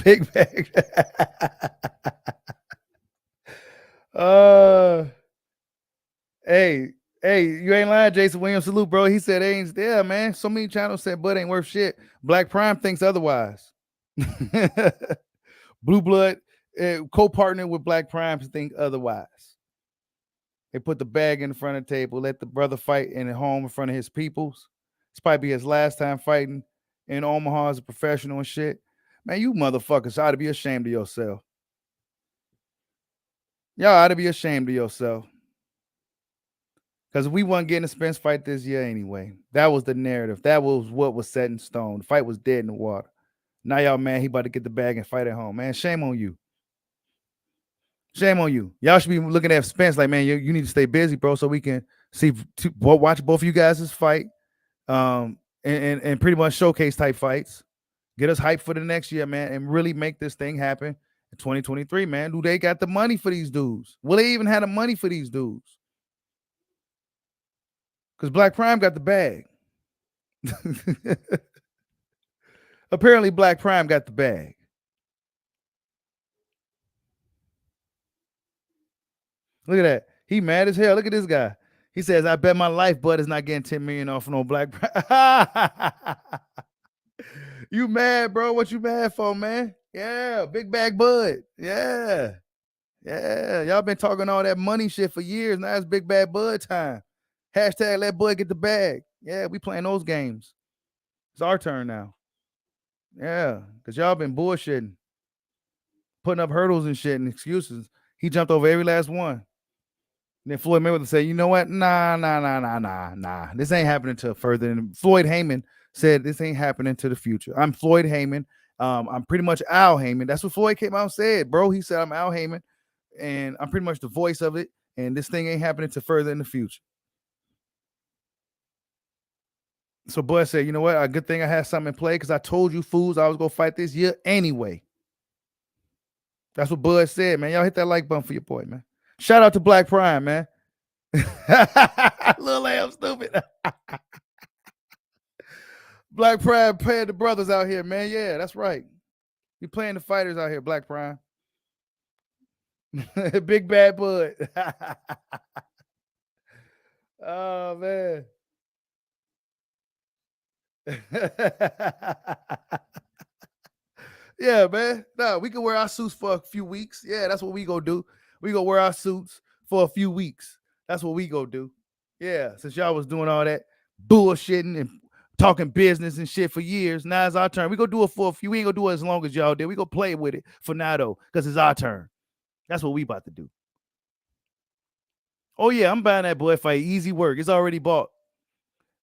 Big bag. Hey, you ain't lying, Jason Williams. Salute, bro. He said ain't there, man. So many channels said Bud ain't worth shit. Black Prime thinks otherwise. Blue Blood co-partner with Black Prime think otherwise. They put the bag in front of the table, let the brother fight in home in front of his peoples. It's probably his last time fighting in Omaha as a professional and shit. Man, you motherfuckers ought to be ashamed of yourself. Y'all ought to be ashamed of yourself. Because we weren't getting a Spence fight this year anyway. That was the narrative. That was what was set in stone. The fight was dead in the water. Now y'all, man, he about to get the bag and fight at home. Man, shame on you. Shame on you. Y'all should be looking at Spence like, man, you need to stay busy, bro, so we can watch both of you guys' fight, and pretty much showcase type fights. Get us hyped for the next year, man, and really make this thing happen in 2023, man. Do they got the money for these dudes? Will they even have the money for these dudes? Because Black Prime got the bag. Apparently, Black Prime got the bag. Look at that. He mad as hell. Look at this guy. He says, I bet my life Bud is not getting 10 million off no Black Prime. You mad, bro? What you mad for, man? Yeah, big bag Bud. Yeah. Yeah. Y'all been talking all that money shit for years. Now it's big bag Bud time. Hashtag let Bud get the bag. Yeah, we playing those games. It's our turn now. Yeah, because y'all been bullshitting, putting up hurdles and shit and excuses. He jumped over every last one. And then Floyd Mayweather said, you know what? Nah. This ain't happening till further. And Floyd Heyman said, this ain't happening to the future. I'm Floyd Heyman. I'm pretty much Al Heyman. That's what Floyd came out and said, bro. He said, I'm Al Heyman, and I'm pretty much the voice of it. And this thing ain't happening to further in the future. So Bud said, you know what? A good thing I had something in play because I told you fools I was going to fight this year anyway. That's what Bud said, man. Y'all hit that like button for your boy, man. Shout out to Black Prime, man. Little lamb stupid. Black Prime paying the brothers out here, man. Yeah, that's right. You playing the fighters out here, Black Prime. Big bad Bud. Oh, man. Yeah, man. No, we can wear our suits for a few weeks. Yeah, that's what we go do. We go wear our suits for a few weeks. That's what we go do. Yeah, since y'all was doing all that bullshitting and talking business and shit for years, now it's our turn. We go do it for a few. We ain't gonna do it as long as y'all did. We go play with it for now though, because it's our turn. That's what we about to do. Oh yeah, I'm buying that boy fight. Easy work. It's already bought.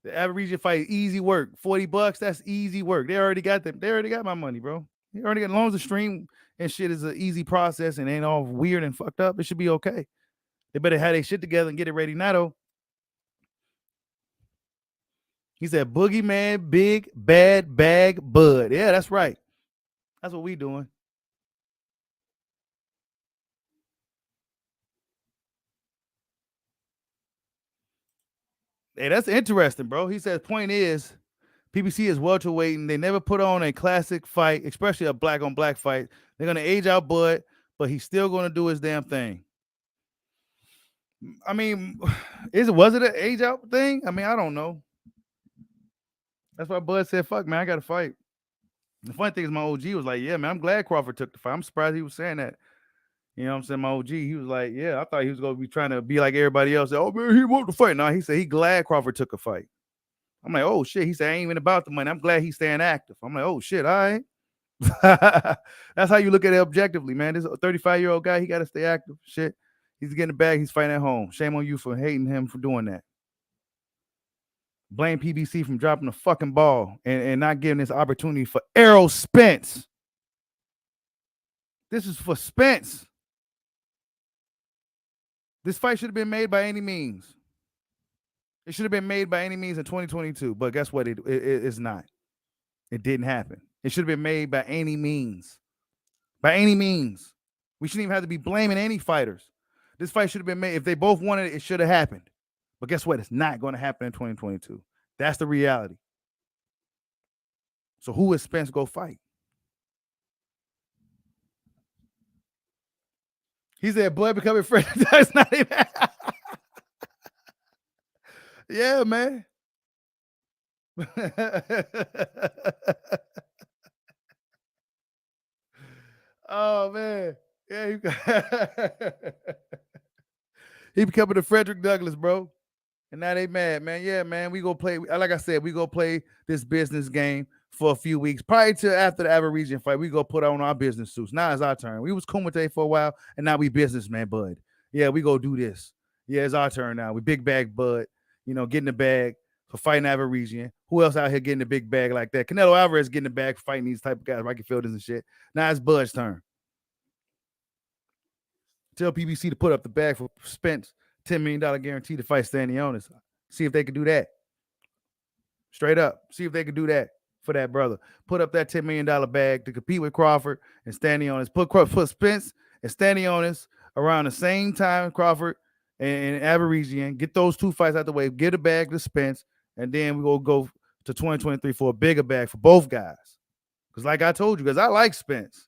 The average fight, easy work. $40. That's easy work. They already got them. They already got my money, bro. You already got, as long as the stream and shit is an easy process and ain't all weird and fucked up, it should be okay. They better have their shit together and get it ready now, though. He said, Boogeyman, big, bad bag, Bud. Yeah, that's right. That's what we doing. Hey, that's interesting, bro. He says, point is, PBC is welterweight. They never put on a classic fight, especially a black on black fight. They're gonna age out Bud, but he's still gonna do his damn thing. I mean, was it an age out thing? I mean, I don't know. That's why Bud said, "Fuck, man, I got to fight." The funny thing is, my OG was like, "Yeah, man, I'm glad Crawford took the fight. I'm surprised he was saying that." You know what I'm saying? My OG, he was like, "Yeah, I thought he was gonna be trying to be like everybody else. Oh man, he won't the fight." No, he said he glad Crawford took a fight. I'm like, "Oh shit." He said, "I ain't even about the money. I'm glad he's staying active." I'm like, "Oh shit, all right." That's how you look at it objectively, man. This 35-year-old guy, he got to stay active. Shit, he's getting the bag. He's fighting at home. Shame on you for hating him for doing that. Blame PBC from dropping the fucking ball and not giving this opportunity for Errol Spence. This is for Spence. This fight should have been made by any means. It should have been made by any means in 2022, but guess what? It's not. It didn't happen. It should have been made by any means. By any means. We shouldn't even have to be blaming any fighters. This fight should have been made. If they both wanted it, it should have happened. But guess what? It's not going to happen in 2022. That's the reality. So who is Spence go fight? He said, "Boy, becoming friends." That's not even. Yeah, man. Oh man, yeah. He becoming a Frederick Douglass, bro. And now they mad, man. Yeah, man. We go play. Like I said, we go play this business game for a few weeks. Probably till after the Aborigine fight, we go put on our business suits. Now it's our turn. We was Kumite for a while, and now we businessman, Bud. Yeah, we go do this. Yeah, it's our turn now. We big bag Bud. You know, getting the bag for fighting Aborigine. Who else out here getting the big bag like that? Canelo Alvarez getting the bag for fighting these type of guys, Rocky Fielders and shit. Now it's Bud's turn. Tell PBC to put up the bag for Spence, $10 million guarantee to fight Stanionis. See if they could do that. Straight up. See if they could do that for that brother. Put up that $10 million bag to compete with Crawford and Stanionis. Put Spence and Stanionis around the same time Crawford and Aberrizian. Get those two fights out the way. Get a bag to Spence, and then we will go to 2023 for a bigger bag for both guys. Because like I told you, because I like Spence,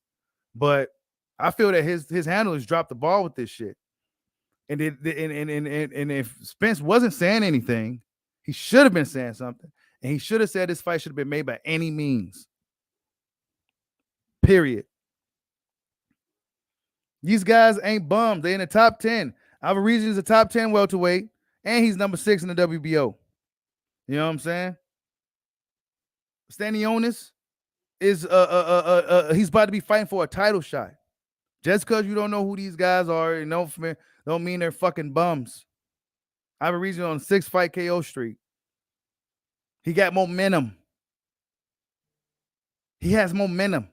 but I feel that his handlers dropped the ball with this shit. And if Spence wasn't saying anything, he should have been saying something. And he should have said this fight should have been made by any means. Period. These guys ain't bums. They in the top 10. Alvarez is a top 10 welterweight, and he's number 6 in the WBO. You know what I'm saying? Stanionis is he's about to be fighting for a title shot. Just because you don't know who these guys are and don't mean they're fucking bums. Alvarez on 6-fight KO streak. He got momentum. He has momentum.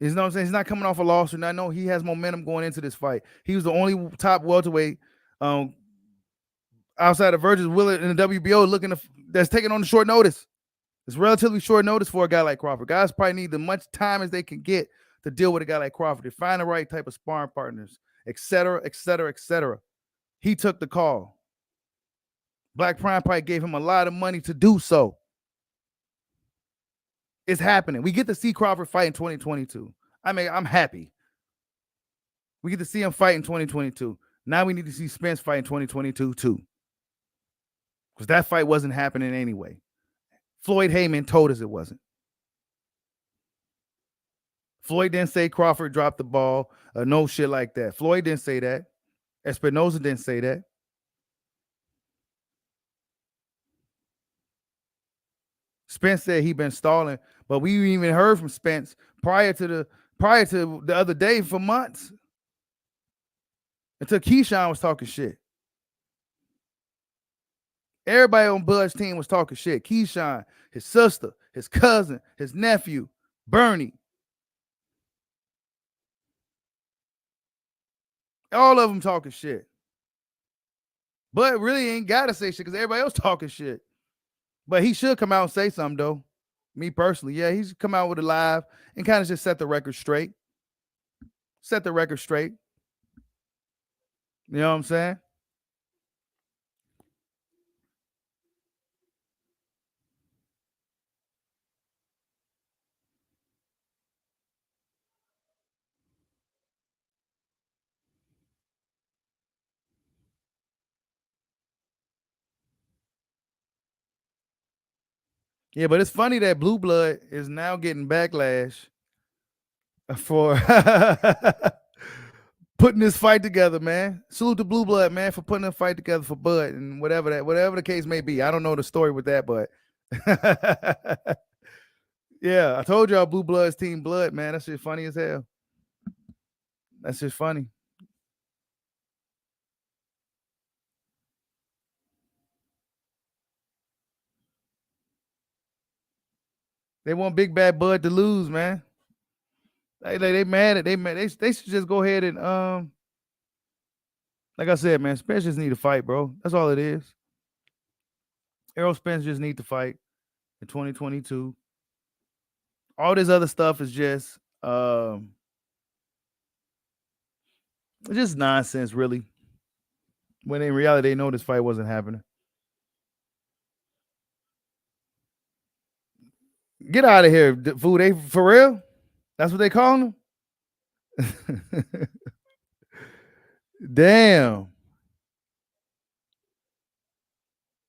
You know what I'm saying? He's not coming off a loss or not. No, he has momentum going into this fight. He was the only top welterweight outside of Virgil Willett in the WBO that's taking on the short notice. It's relatively short notice for a guy like Crawford. Guys probably need as much time as they can get to deal with a guy like Crawford, to find the right type of sparring partners, etc., etc., etc. He took the call. Black Prime Pike gave him a lot of money to do so. It's happening. We get to see Crawford fight in 2022. I mean, I'm happy. We get to see him fight in 2022. Now we need to see Spence fight in 2022 too. Because that fight wasn't happening anyway. Floyd Heyman told us it wasn't. Floyd didn't say Crawford dropped the ball or no shit like that. Floyd didn't say that. Espinosa didn't say that. Spence said he been stalling, but we even heard from Spence prior to the other day for months. Until Keyshawn was talking shit. Everybody on Bud's team was talking shit. Keyshawn, his sister, his cousin, his nephew, Bernie. All of them talking shit. Bud really ain't got to say shit because everybody else talking shit. But he should come out and say something, though. Me personally, yeah, he should come out with a live and kind of just set the record straight. Set the record straight. You know what I'm saying? Yeah, but it's funny that Blue Blood is now getting backlash for putting this fight together, man. Salute to Blue Blood, man, for putting a fight together for Bud and whatever the case may be. I don't know the story with that, but yeah, I told y'all Blue Blood's Team Blood, man. That shit funny as hell. That's just funny. They want Big Bad Bud to lose, man. They mad at they should just go ahead and like I said, man, Spence just need to fight, bro. That's all it is. Errol Spence just need to fight in 2022. All this other stuff is just nonsense, really. When in reality, they know this fight wasn't happening. Get out of here, fool. They for real? That's what they call him? Damn.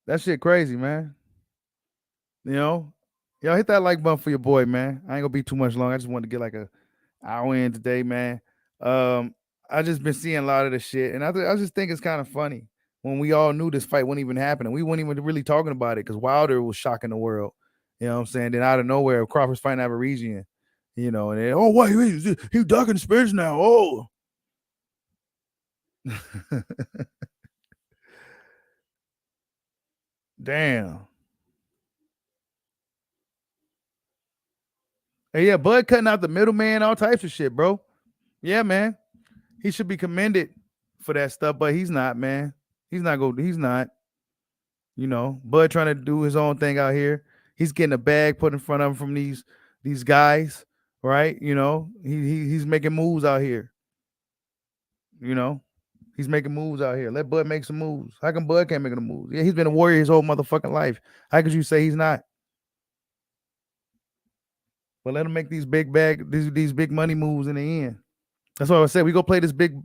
That shit crazy, man. You know? Y'all hit that like button for your boy, man. I ain't gonna be too much long. I just wanted to get like a hour in today, man. I just been seeing a lot of this shit, and I just think it's kind of funny when we all knew this fight wasn't even happening. We weren't even really talking about it because Wilder was shocking the world. You know what I'm saying? Then out of nowhere, Crawford's fighting Aberrizian. You know, and then, oh, wait, he ducking Spence now. Oh. Damn. Hey, yeah, Bud cutting out the middleman, all types of shit, bro. Yeah, man. He should be commended for that stuff, but he's not, man. He's not going. He's not. Bud trying to do his own thing out here. He's getting a bag put in front of him from these guys, right? He's making moves out here. He's making moves out here. Let Bud make some moves. How come Bud can't make no moves? Yeah, he's been a warrior his whole motherfucking life. How could you say he's not? But let him make these these big money moves in the end. That's what I said. We go play this big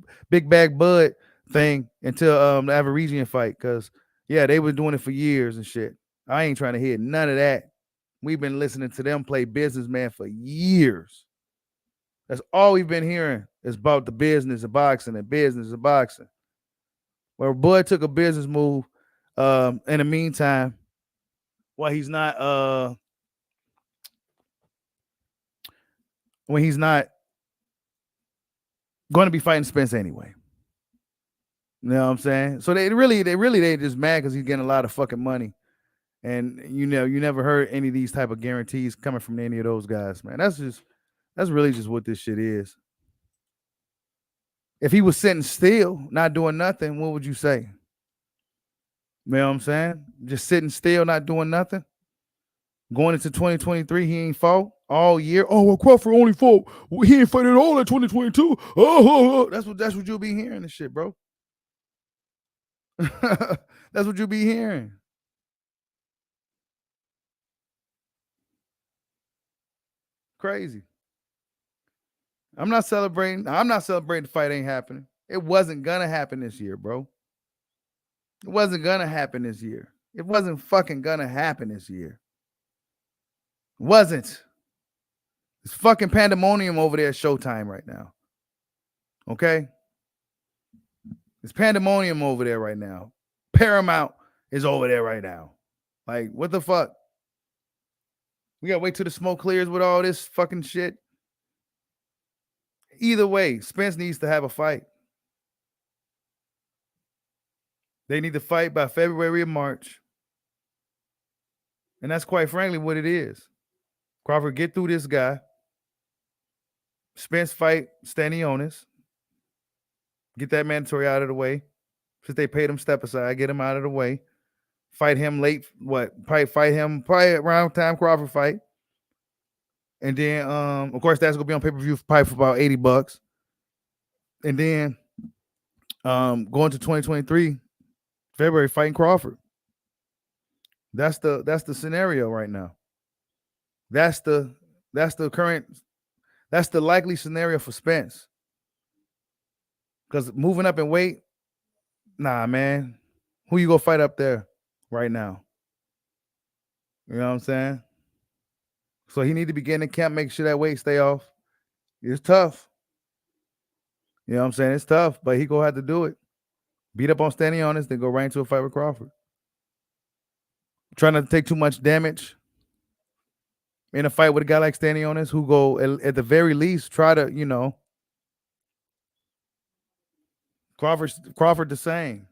bag Bud thing until the Aborigine fight, because yeah, they were doing it for years and shit. I ain't trying to hear none of that. We've been listening to them play businessman for years. That's all we've been hearing is about the business of boxing and business of boxing. Where Bud took a business move in the meantime, while he's not when he's not going to be fighting Spence anyway. You know what I'm saying? So they just mad because he's getting a lot of fucking money. And you never heard any of these type of guarantees coming from any of those guys, man. That's really just what this shit is. If he was sitting still, not doing nothing, what would you say? You know what I'm saying? Just sitting still, not doing nothing. Going into 2023, he ain't fought all year. Oh, well, Crawford only fought. He ain't fighting at all in 2022. Oh. That's what you'll be hearing and shit, bro. That's what you'll be hearing. Crazy. I'm not celebrating the fight ain't happening. It wasn't gonna happen this year, bro. It wasn't gonna happen this year. It wasn't fucking gonna happen this year. It wasn't. It's fucking pandemonium over there at Showtime right now. Okay? It's pandemonium over there right now. Paramount is over there right now. Like, what the fuck? We gotta wait till the smoke clears with all this fucking shit. Either way, Spence needs to have a fight. They need to fight by February or March. And that's quite frankly what it is. Crawford, get through this guy. Spence fight Ennis. Get that mandatory out of the way. Since they paid him step aside, get him out of the way. Fight him late. Probably fight him around time Crawford fight. And then, of course, that's gonna be on pay-per-view probably for about $80. And then, going to 2023, February fighting Crawford. That's the scenario right now. That's the likely scenario for Spence. Because moving up in weight, nah, man. Who you gonna fight up there right now? You know what I'm saying? So he need to be getting in camp, make sure that weight stay off. It's tough. You know what I'm saying? It's tough, but he gonna have to do it. Beat up on Ennis, then go right into a fight with Crawford. Trying not to take too much damage in a fight with a guy like Ennis, who go at the very least try to, Crawford the same.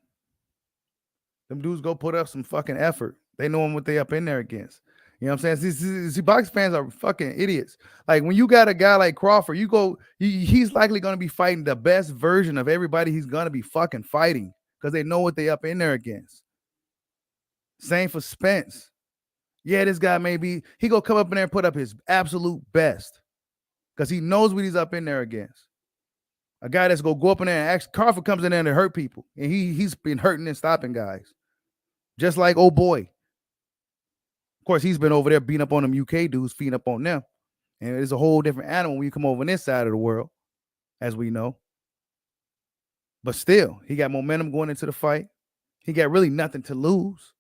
Them dudes go put up some fucking effort. They know what they up in there against. You know what I'm saying? See, box fans are fucking idiots. Like, when you got a guy like Crawford, he's likely going to be fighting the best version of everybody he's going to be fucking fighting, because they know what they up in there against. Same for Spence. Yeah, this guy he go come up in there and put up his absolute best, because he knows what he's up in there against. A guy that's going to go up in there and actually, Crawford comes in there to hurt people, and he's been hurting and stopping guys. Just like old boy. Of course, he's been over there beating up on them UK dudes, feeding up on them. And it's a whole different animal when you come over on this side of the world, as we know. But still, he got momentum going into the fight. He got really nothing to lose.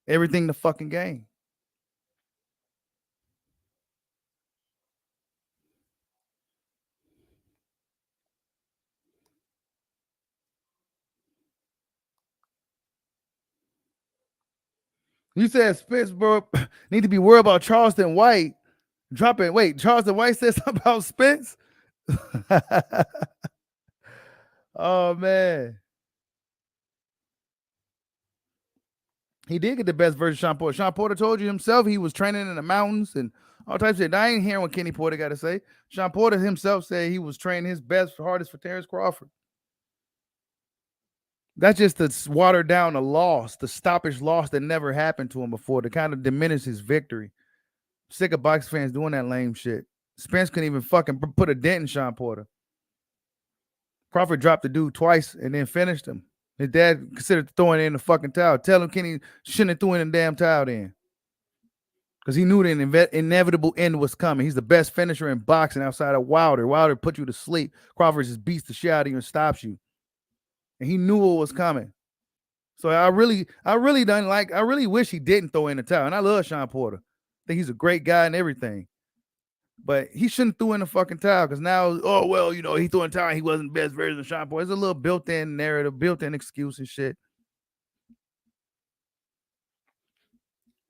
Everything to fucking gain. You said Spence, bro, need to be worried about Charleston White dropping. Wait, Charleston White said something about Spence? Oh, man. He did get the best version of Sean Porter. Sean Porter told you himself he was training in the mountains and All types of shit. I ain't hearing what Kenny Porter got to say. Sean Porter himself said he was training his best, hardest for Terrence Crawford. That's just to water down the loss, the stoppage loss that never happened to him before, to kind of diminish his victory. Sick of box fans doing that lame shit. Spence couldn't even fucking put a dent in Sean Porter. Crawford dropped the dude twice and then finished him. His dad considered throwing it in the fucking towel. Tell him Kenny shouldn't have threw in the damn towel then. Because he knew the inevitable end was coming. He's the best finisher in boxing outside of Wilder. Wilder put you to sleep. Crawford just beats the shit out of you and stops you. And he knew what was coming. So I really wish he didn't throw in the towel. And I love Sean Porter. I think he's a great guy and everything. But he shouldn't throw in the fucking towel because now, oh, well, you know, he threw in the towel and he wasn't the best version of Sean Porter. It's a little built-in narrative, built-in excuse and shit.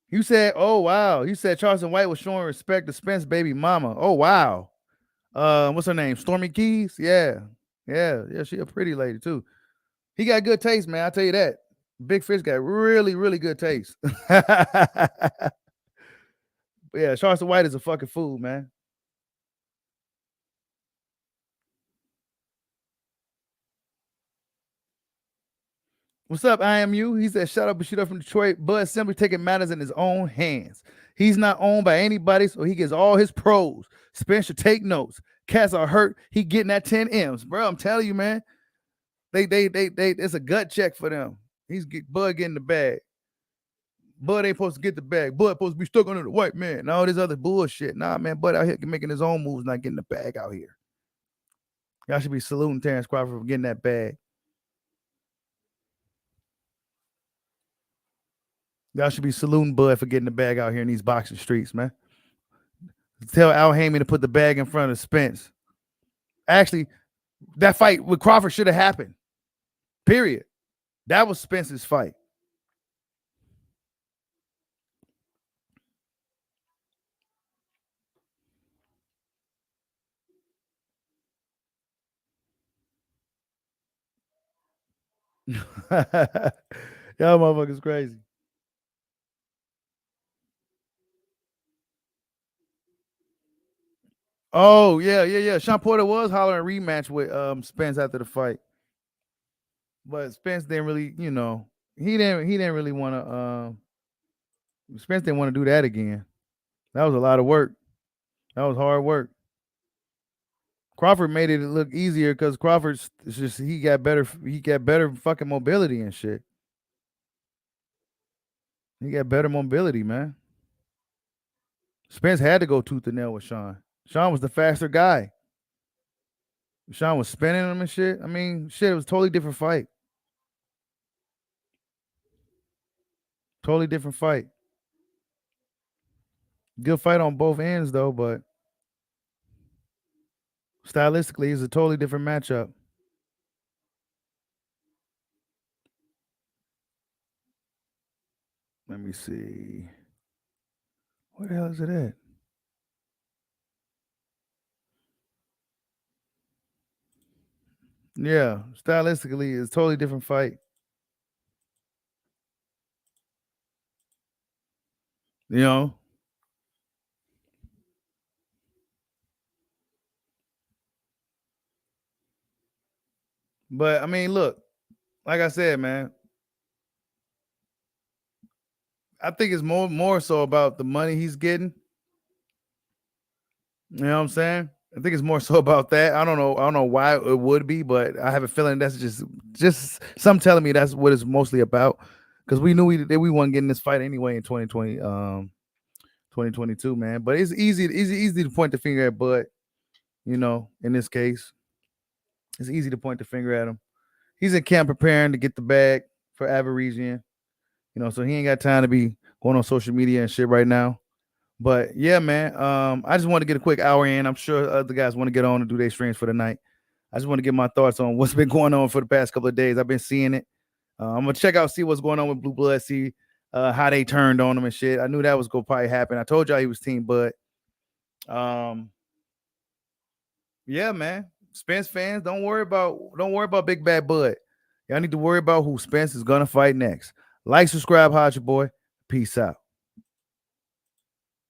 You said, oh, wow. You said Charleston White was showing respect to Spence baby mama. Oh, wow. What's her name? Stormy Keys? Yeah. She a pretty lady, too. He got good taste, man. I'll tell you that. Big Fish got really, really good taste. Yeah, Charleston White is a fucking fool, man. What's up, IMU? He said, shut up and shoot up from Detroit. Bud simply taking matters in his own hands. He's not owned by anybody, so he gets all his pros. Spence should take notes. Cats are hurt. He getting that 10 M's. Bro, I'm telling you, man. They it's a gut check for them. Bud getting the bag. Bud ain't supposed to get the bag. Bud supposed to be stuck under the white man and all this other bullshit. Nah, man, Bud out here making his own moves, not getting the bag out here. Y'all should be saluting Terrence Crawford for getting that bag. Y'all should be saluting Bud for getting the bag out here in these boxing streets, man. Tell Al Haymon to put the bag in front of Spence. Actually, that fight with Crawford should have happened. Period. That was Spence's fight. Y'all motherfuckers crazy. Oh, yeah. Sean Porter was hollering rematch with Spence after the fight. But Spence didn't really, you know, he didn't really want to Spence didn't want to do that again. That was a lot of work. That was hard work. Crawford made it look easier because Crawford's just he got better fucking mobility and shit. He got better mobility, man. Spence had to go tooth and nail with Sean. Sean was the faster guy. Sean was spinning him and shit. I mean, shit, it was a totally different fight. Totally different fight. Good fight on both ends, though, but stylistically, it's a totally different matchup. Let me see. Where the hell is it at? Yeah, stylistically, it's a totally different fight. You know? But I mean, look, like I said, man, I think it's more so about the money he's getting. You know what I'm saying? I think it's more so about that. I don't know why it would be, but I have a feeling that's just some telling me that's what it's mostly about. Because we knew we weren't getting this fight anyway in 2020, 2022, man. But it's easy to point the finger at Bud. You know, in this case, it's easy to point the finger at him. He's in camp preparing to get the bag for Avaresian. You know, so he ain't got time to be going on social media and shit right now. But yeah, man, I just want to get a quick hour in. I'm sure other guys want to get on and do their streams for the night. I just want to get my thoughts on what's been going on for the past couple of days. I've been seeing it. I'm gonna check out, see what's going on with Blue Blood, see how they turned on him and shit. I knew that was gonna probably happen. I told y'all he was Team Bud. Yeah, man. Spence fans, don't worry about Big Bad Bud. Y'all need to worry about who Spence is gonna fight next. Like, subscribe, hot your boy. Peace out.